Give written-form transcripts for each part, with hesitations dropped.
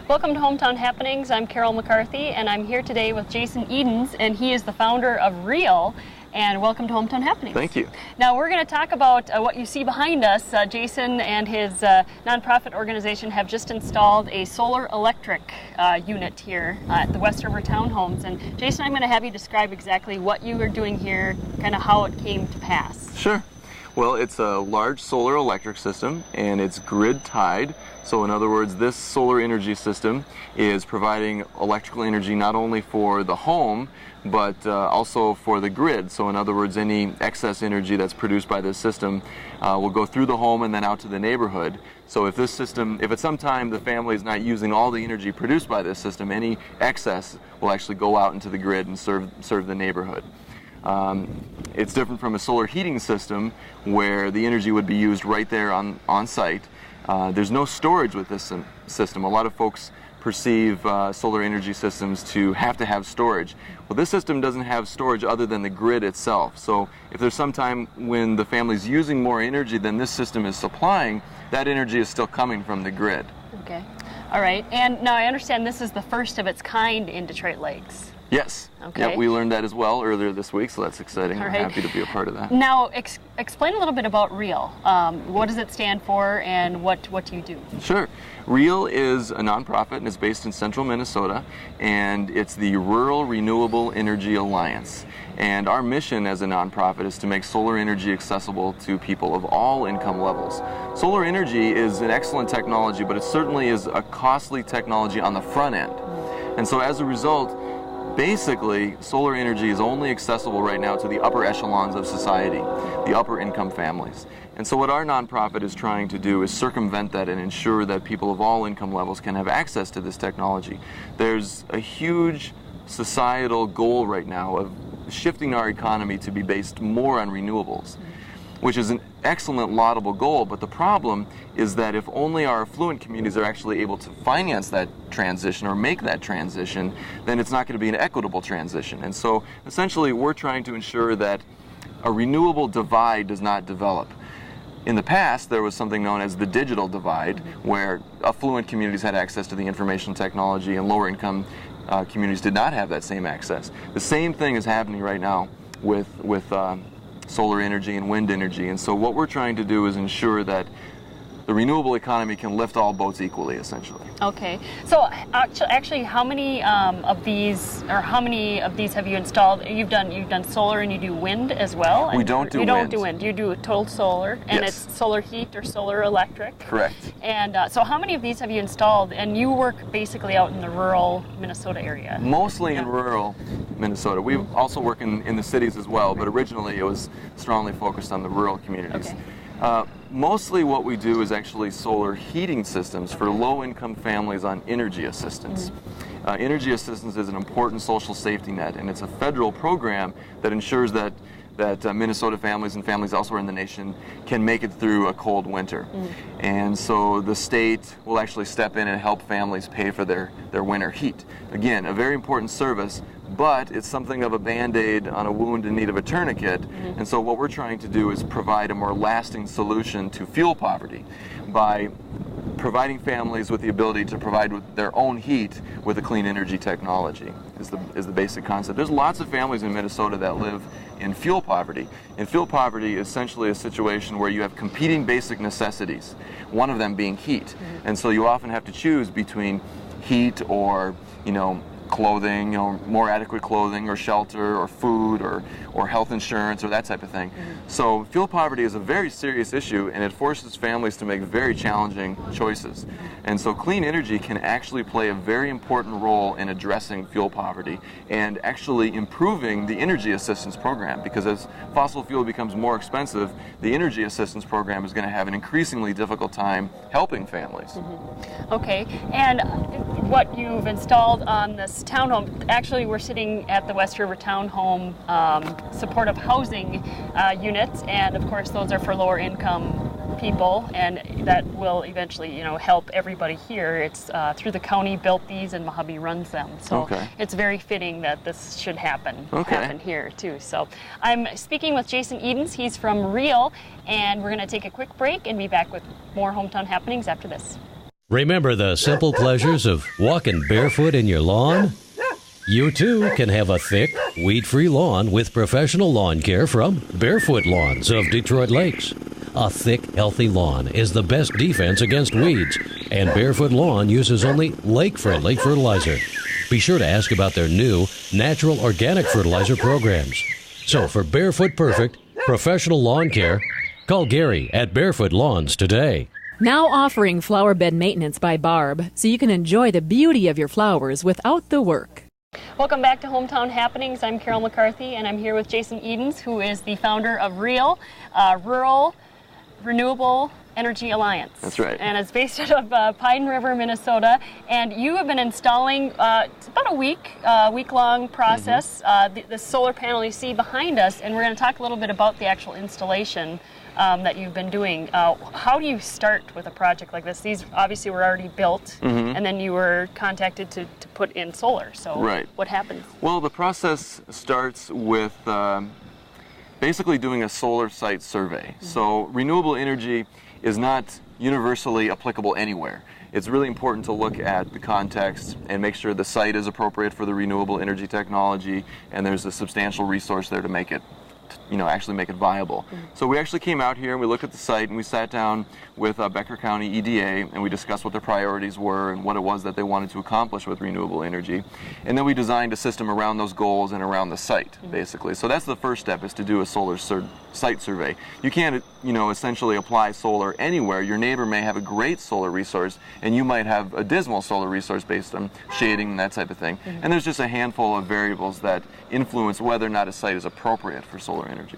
Welcome to Hometown Happenings. I'm Carol McCarthy, and I'm here today with Jason Edens, and he is the founder of Real. And welcome to Hometown Happenings. Thank you. Now we're going to talk about what you see behind us. Jason and his nonprofit organization have just installed a solar electric unit here at the West River Townhomes. And Jason, I'm going to have you describe exactly what you are doing here, kind of how it came to pass. Sure. Well, it's a large solar electric system, and it's grid tied. So in other words, this solar energy system is providing electrical energy not only for the home, but also for the grid. So in other words, any excess energy that's produced by this system will go through the home and then out to the neighborhood. So if this system, if at some time the family is not using all the energy produced by this system, any excess will actually go out into the grid and serve the neighborhood. It's different from a solar heating system where the energy would be used right there on site. There's no storage with this system. A lot of folks perceive solar energy systems to have storage. Well, this system doesn't have storage other than the grid itself. So if there's some time when the family's using more energy than this system is supplying, that energy is still coming from the grid. Okay. All right. And now I understand this is the first of its kind in Detroit Lakes. Yes. Okay. Yep, we learned that as well earlier this week, so that's exciting. All We're right. happy to be a part of that. Now, explain a little bit about REAL. What does it stand for, and what do you do? Sure. REAL is a nonprofit, and it's based in central Minnesota, and it's the Rural Renewable Energy Alliance. And our mission as a nonprofit is to make solar energy accessible to people of all income levels. Solar energy is an excellent technology, but it certainly is a costly technology on the front end. And so as a result, basically, solar energy is only accessible right now to the upper echelons of society, the upper income families. And so what our nonprofit is trying to do is circumvent that and ensure that people of all income levels can have access to this technology. There's a huge societal goal right now of shifting our economy to be based more on renewables, which is an excellent, laudable goal, but the problem is that if only our affluent communities are actually able to finance that transition or make that transition, then it's not going to be an equitable transition. And so essentially we're trying to ensure that a renewable divide does not develop. In the past, there was something known as the digital divide, where affluent communities had access to the information technology and lower income communities did not have that same access. The same thing is happening right now with solar energy and wind energy, and so what we're trying to do is ensure that the renewable economy can lift all boats equally, essentially. Okay, so actually, how many of these have you installed? You've done solar and you do wind as well. We don't do wind. You don't do wind. You do total solar, and Yes. It's solar heat or solar electric. Correct. And so, how many of these have you installed? And you work basically out in the rural Minnesota area. Mostly in rural Minnesota. We also work in the cities as well, but originally it was strongly focused on the rural communities. Okay. Mostly what we do is actually solar heating systems for low-income families on energy assistance. Energy assistance is an important social safety net, and it's a federal program that ensures that Minnesota families and families elsewhere in the nation can make it through a cold winter. And so the state will actually step in and help families pay for their winter heat. Again, a very important service, but it's something of a Band-Aid on a wound in need of a tourniquet. And so what we're trying to do is provide a more lasting solution to fuel poverty by providing families with the ability to provide with their own heat with a clean energy technology is the basic concept. There's lots of families in Minnesota that live in fuel poverty. And fuel poverty is essentially a situation where you have competing basic necessities, one of them being heat. And so you often have to choose between heat or, clothing, more adequate clothing or shelter or food or health insurance or that type of thing. So fuel poverty is a very serious issue, and it forces families to make very challenging choices. And so clean energy can actually play a very important role in addressing fuel poverty and actually improving the energy assistance program, because as fossil fuel becomes more expensive, the energy assistance program is going to have an increasingly difficult time helping families. Okay, and what you've installed on this townhome, actually we're sitting at the West River Townhome supportive housing units, and of course those are for lower income people, and that will eventually help everybody here. It's through the county built these, and Mojave runs them, so it's very fitting that this should happen here too. So I'm speaking with Jason Edens. He's from Real, and we're going to take a quick break and be back with more Hometown Happenings after this. Remember the simple pleasures of walking barefoot in your lawn? You too can have a thick, weed-free lawn with professional lawn care from Barefoot Lawns of Detroit Lakes. A thick, healthy lawn is the best defense against weeds, and Barefoot Lawn uses only lake-friendly fertilizer. Be sure to ask about their new natural organic fertilizer programs. So for Barefoot Perfect, professional lawn care, call Gary at Barefoot Lawns today. Now offering flower bed maintenance by Barb, so you can enjoy the beauty of your flowers without the work. Welcome back to Hometown Happenings. I'm Carol McCarthy, and I'm here with Jason Edens, who is the founder of REAL, Rural Renewable Energy Alliance. That's right. And it's based out of Pine River, Minnesota. And you have been installing, it's about a week-long process, the solar panel you see behind us, and we're going to talk a little bit about the actual installation that you've been doing. How do you start with a project like this? These obviously were already built, and then you were contacted to put in solar. So what happens? Well, the process starts with basically doing a solar site survey. So renewable energy is not universally applicable anywhere. It's really important to look at the context and make sure the site is appropriate for the renewable energy technology, and there's a substantial resource there to make it, actually make it viable. So we actually came out here and we looked at the site and we sat down with Becker County EDA and we discussed what their priorities were and what it was that they wanted to accomplish with renewable energy. And then we designed a system around those goals and around the site, basically. So that's the first step, is to do a solar site survey. You can't, essentially apply solar anywhere. Your neighbor may have a great solar resource and you might have a dismal solar resource based on shading and that type of thing. And there's just a handful of variables that influence whether or not a site is appropriate for solar energy.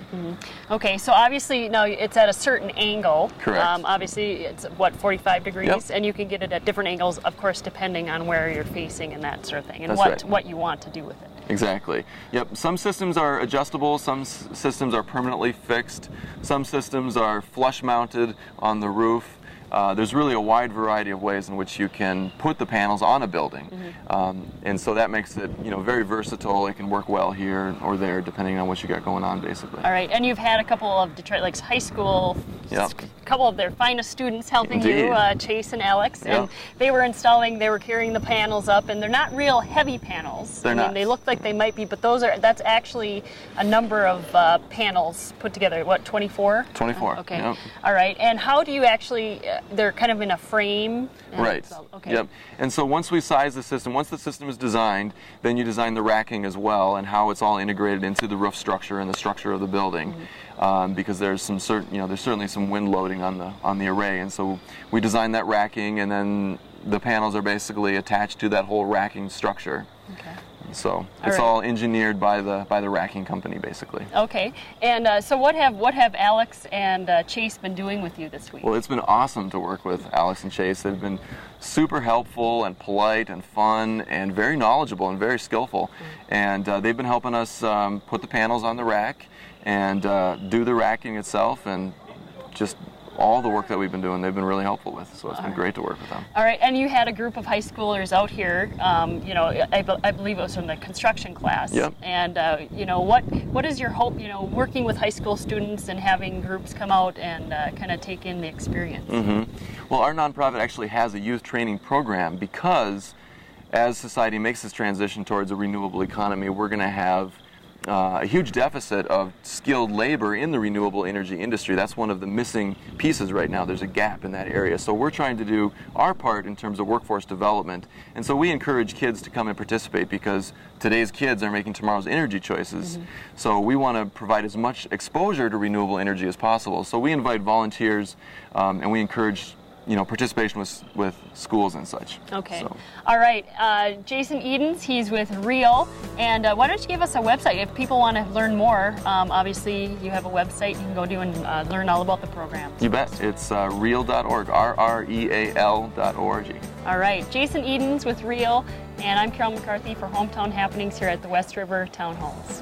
Okay, so obviously now it's at a certain angle. Correct. Obviously it's 45 degrees, and you can get it at different angles, of course, depending on where you're facing and that sort of thing, and what you want to do with it. Exactly. Yep. Some systems are adjustable, some systems are permanently fixed, some systems are flush mounted on the roof. There's really a wide variety of ways in which you can put the panels on a building, and so that makes it very versatile. It can work well here or there depending on what you got going on, basically. All right, and you've had a couple of Detroit Lakes High School, a couple of their finest students helping you, Chase and Alex, and they were carrying the panels up, and they're not real heavy panels. They're not. They look like they might be, but that's actually a number of panels put together. What, 24? 24. Okay. Yep. All right, and how do you actually? They're kind of in a frame. Right. Okay. Yep. And so once we size the system, once the system is designed, then you design the racking as well and how it's all integrated into the roof structure and the structure of the building, because there's some there's certainly some wind loading on the array, and so we design that racking, and then the panels are basically attached to that whole racking structure. Okay. So it's all engineered by the racking company, basically. Okay, and so what have Alex and Chase been doing with you this week? Well, it's been awesome to work with Alex and Chase. They've been super helpful and polite and fun and very knowledgeable and very skillful. And they've been helping us put the panels on the rack and do the racking itself, and just all the work that we've been doing, they've been really helpful with, so it's been great to work with them. All right, and you had a group of high schoolers out here, I believe it was from the construction class. Yep. And, what is your hope, working with high school students and having groups come out and kind of take in the experience? Well, our nonprofit actually has a youth training program because as society makes this transition towards a renewable economy, we're going to have a huge deficit of skilled labor in the renewable energy industry. That's one of the missing pieces right now. There's a gap in that area. So we're trying to do our part in terms of workforce development. And so we encourage kids to come and participate because today's kids are making tomorrow's energy choices. So we want to provide as much exposure to renewable energy as possible. So we invite volunteers and we encourage participation with schools and such. Okay. So. All right. Jason Edens, he's with REAL. And why don't you give us a website? If people want to learn more, obviously you have a website you can go to and learn all about the program. You bet. It's real.org, RREAL.org. All right. Jason Edens with REAL, and I'm Carol McCarthy for Hometown Happenings here at the West River Townhomes.